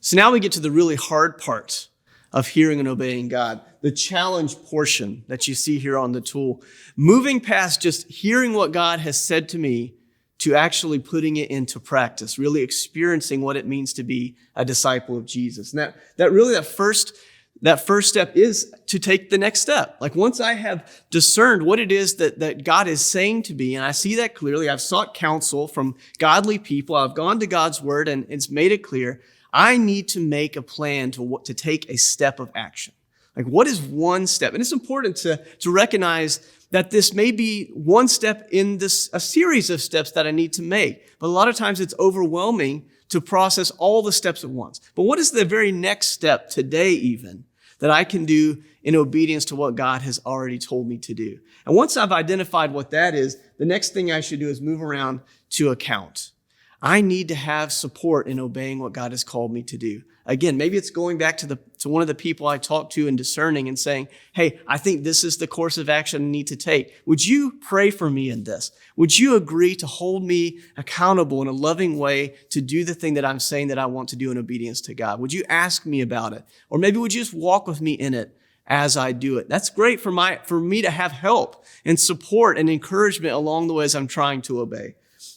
So now we get to the really hard part of hearing and obeying God, the challenge portion that you see here on the tool. Moving past just hearing what God has said to me to actually putting it into practice, really experiencing what it means to be a disciple of Jesus. And that first step is to take the next step. Like once I have discerned what it is that God is saying to me, and I see that clearly, I've sought counsel from godly people, I've gone to God's word and it's made it clear, I need to make a plan to take a step of action. Like what is one step? And it's important to recognize that this may be one step in a series of steps that I need to make. But a lot of times it's overwhelming to process all the steps at once. But what is the very next step today even that I can do in obedience to what God has already told me to do? And once I've identified what that is, the next thing I should do is move around to account. I need to have support in obeying what God has called me to do. Again, maybe it's going back to one of the people I talked to and discerning and saying, hey, I think this is the course of action I need to take. Would you pray for me in this? Would you agree to hold me accountable in a loving way to do the thing that I'm saying that I want to do in obedience to God? Would you ask me about it? Or maybe would you just walk with me in it as I do it? That's great for me to have help and support and encouragement along the way as I'm trying to obey.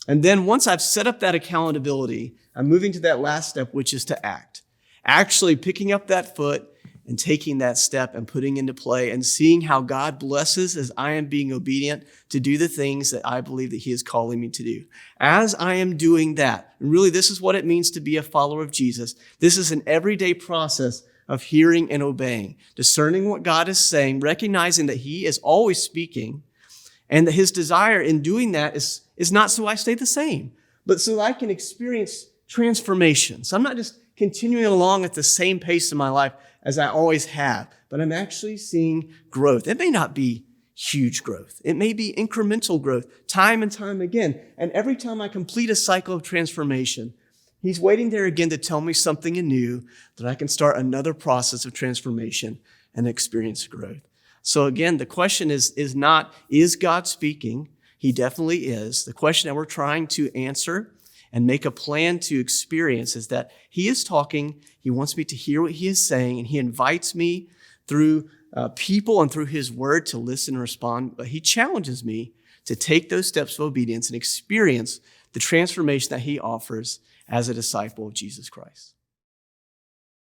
And then once I've set up that accountability, I'm moving to that last step, which is to act. Actually picking up that foot and taking that step and putting into play and seeing how God blesses as I am being obedient to do the things that I believe that He is calling me to do. As I am doing that, and really this is what it means to be a follower of Jesus. This is an everyday process of hearing and obeying, discerning what God is saying, recognizing that He is always speaking, and that His desire in doing that is not so I stay the same, but so I can experience transformation. So I'm not just continuing along at the same pace in my life as I always have, but I'm actually seeing growth. It may not be huge growth. It may be incremental growth, time and time again. And every time I complete a cycle of transformation, He's waiting there again to tell me something new that I can start another process of transformation and experience growth. So again, the question is not, is God speaking? He definitely is. The question that we're trying to answer and make a plan to experience is that He is talking. He wants me to hear what He is saying, and He invites me through people and through His word to listen and respond. But He challenges me to take those steps of obedience and experience the transformation that He offers as a disciple of Jesus Christ.